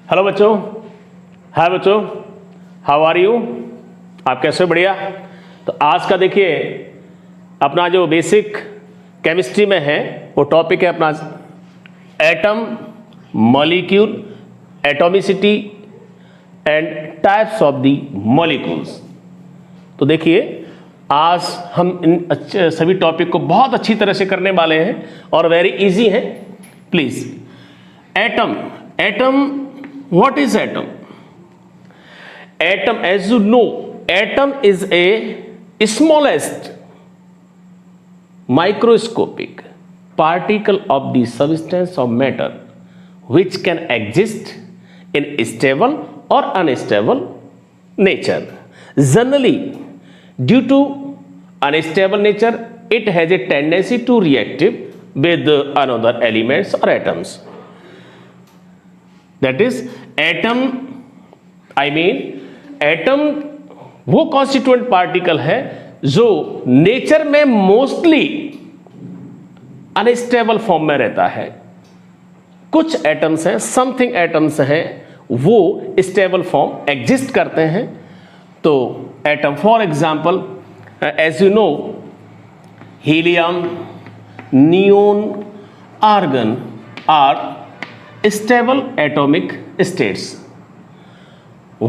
Hello बच्चों, हाय बच्चों, how are you? आप कैसे हो? बढ़िया। तो आज का देखिए अपना जो बेसिक केमिस्ट्री में है वो टॉपिक है अपना atom, molecule, atomicity and types of the molecules. तो देखिए आज हम इन सभी टॉपिक को बहुत अच्छी तरह से करने वाले हैं और वेरी इजी है। Please, atom, what is atom? Atom, as you know, atom is a smallest microscopic particle of the substance of matter which can exist in stable or unstable nature. Generally, due to unstable nature, it has a tendency to react with another elements or atoms. That is atom, atom वो constituent particle है जो nature में mostly unstable form में रहता है। कुछ atoms हैं, something atoms हैं, वो स्टेबल फॉर्म एग्जिस्ट करते हैं। तो atom for example as you know, helium, neon, argon are stable atomic states,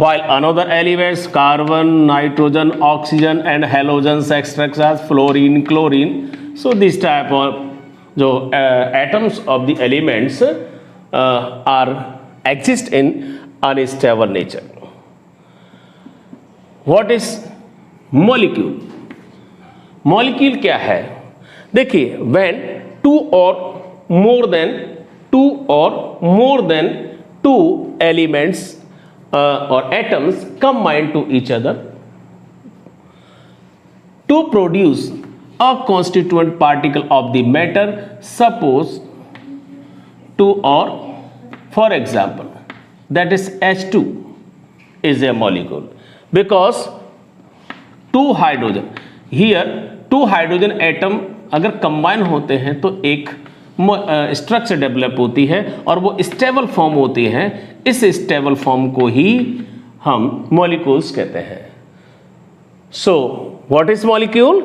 while another elements carbon, nitrogen, oxygen and halogens extracts as fluorine, chlorine. So this type of जो atoms of the elements are exist in unstable nature. What is molecule? Molecule क्या है? देखिए when two or more than two elements or atoms combine to each other to produce a constituent particle of the matter. Suppose two or, for example, that is H2 is a molecule because two hydrogen, here two hydrogen atom अगर combine होते हैं तो एक structure develop होती है और वो stable form होती है। इस स्टेबल फॉर्म को ही हम मॉलिक्यूल्स कहते हैं। So what is molecule?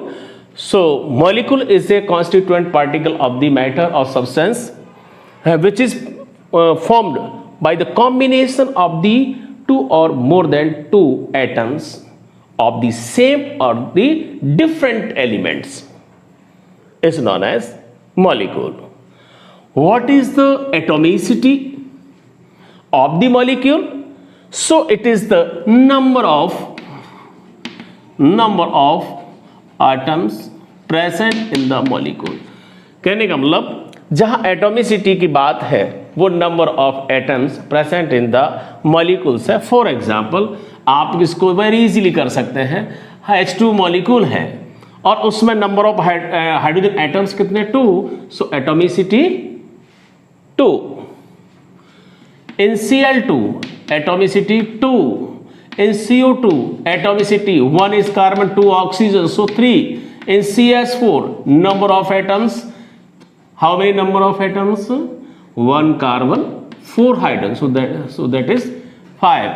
So molecule is a constituent particle of the matter और substance which is formed by the combination of the two और more than two atoms of the same और the different elements is known as molecule. What is the atomicity of the molecule? So it is the number of atoms present in the molecule. कहने का मतलब जहां atomicity की बात है वो number of atoms present in the molecules है। For example आप इसको वेरी इजीली कर सकते हैं। H2 मॉलिक्यूल है और उसमें नंबर ऑफ हाइड्रोजन एटम्स कितने? 2। So atomicity 2। In Cl2 atomicity 2। In CO2 atomicity 1 is carbon, 2 oxygen, so 3। in CH4 number of atoms, how many number of atoms? 1 carbon, 4 hydrogen, so that is 5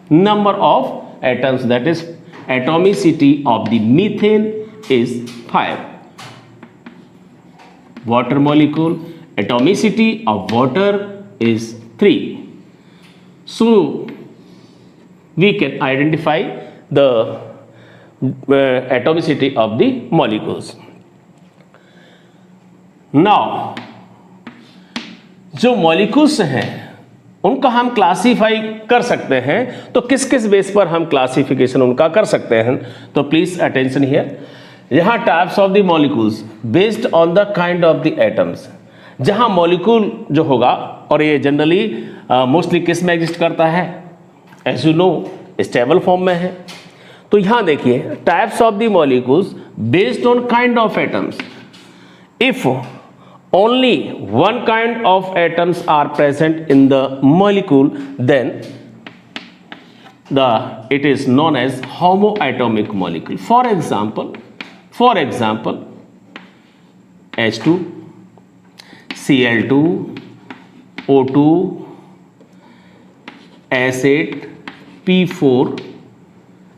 number of atoms, that is atomicity of the methane is 5. Water molecule, atomicity of water is 3. So we can identify the atomicity of the molecules. Now जो molecules हैं उनका हम classify कर सकते हैं, तो किस किस बेस पर हम क्लासिफिकेशन उनका कर सकते हैं? तो प्लीज अटेंशन हियर। यहाँ types of the molecules based on the kind of the atoms, जहाँ मॉलिक्यूल जो होगा और ये जनरली मोस्टली किस में एग्जिस्ट करता है? As you know stable form में है। तो यहाँ देखिए types of the molecules based on kind of atoms. If only one kind of atoms are present in the molecule, then it is known as homoatomic molecule. For example H2, Cl2, O2, S8, P4,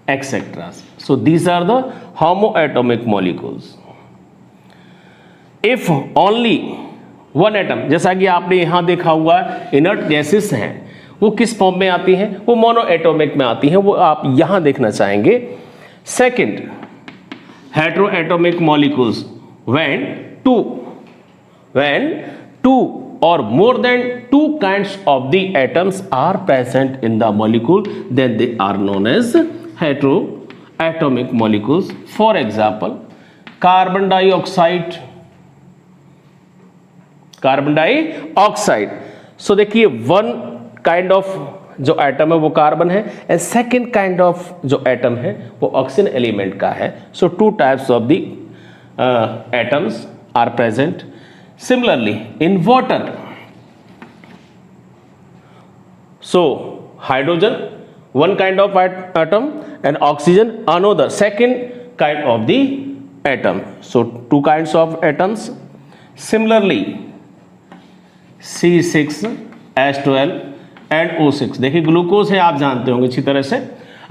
etc. So these are the homoatomic molecules. If only one atom, जैसा कि आपने यहां देखा हुआ inert gases हैं, वो किस form में आती हैं? वो मोनोएटॉमिक में आती हैं, वो आप यहां देखना चाहेंगे. Second, heteroatomic molecules when two or more than two kinds of the atoms are present in the molecule, then they are known as heteroatomic molecules. For example, carbon dioxide. So देखिए, one kind of जो atom है वो carbon है, and second kind of जो atom है वो oxygen element का है. So two types of the atoms are present. Similarly, in water, so hydrogen one kind of atom and oxygen another second kind of the atom. So two kinds of atoms. Similarly, C6H12 and O6. देखिए glucose है, आप जानते होंगे अच्छी तरह से.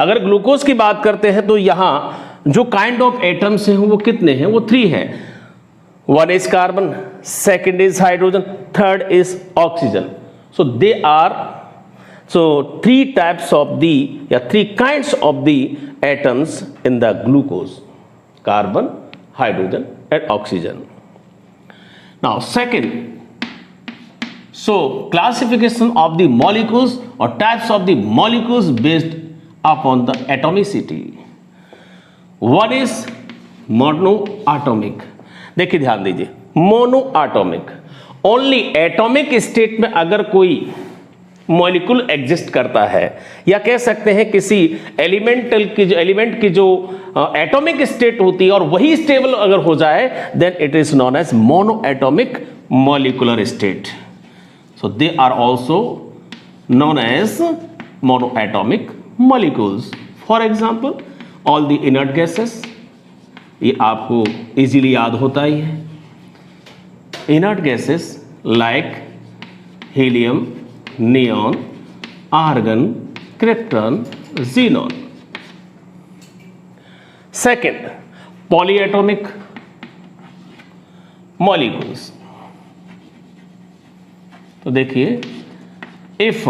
अगर glucose की बात करते हैं तो यहाँ जो काइंड ऑफ एटम्स हैं वो कितने हैं? वो 3 हैं. One is carbon, second is hydrogen, third is oxygen. So they are, so 3 types of the, 3 kinds of the atoms in the glucose: carbon, hydrogen and oxygen. Now second, so classification of the molecules or types of the molecules based upon the atomicity. One is monoatomic. देखिए ध्यान दीजिए, monoatomic, only atomic state में अगर कोई molecule exist करता है, या कह सकते हैं किसी एलिमेंट की जो एटॉमिक स्टेट होती है और वही स्टेबल अगर हो जाए, then it is known as monoatomic molecular state. So they are also known as monoatomic molecules. For example, all the inert gases, ये आपको इजीली याद होता ही है. Inert gases like helium, neon, argon, krypton, xenon. Second, polyatomic molecules. तो देखिए, if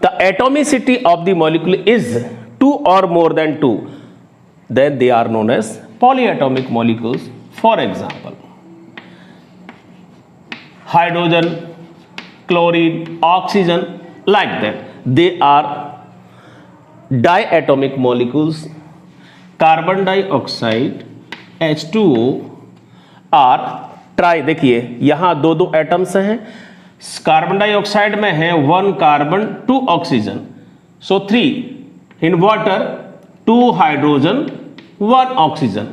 the atomicity of the molecule is 2 or more than 2, then they are known as polyatomic molecules. For example, hydrogen, chlorine, oxygen, like that. They are diatomic molecules. Carbon dioxide, H2O are try. देखिए यहां 2 atoms हैं. Carbon dioxide में है 1 carbon 2 oxygen. So 3. In water 2 hydrogen, 1 oxygen.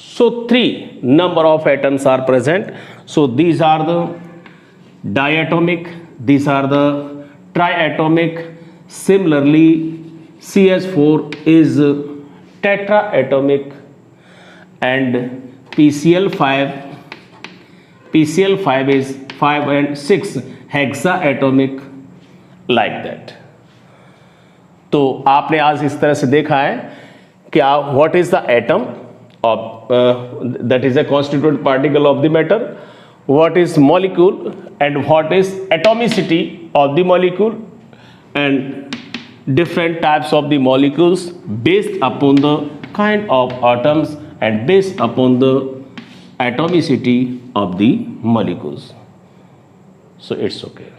So 3 number of atoms are present. So these are the diatomic, these are the triatomic. Similarly, CH4 is tetraatomic and PCl5 is 5 and 6 hexaatomic, like that. तो आपने आज इस तरह से देखा है क्या what is the atom of that is a constituent particle of the matter, what is molecule and what is atomicity of the molecule, and different types of the molecules based upon the kind of atoms and based upon the atomicity of the molecules. So it's okay.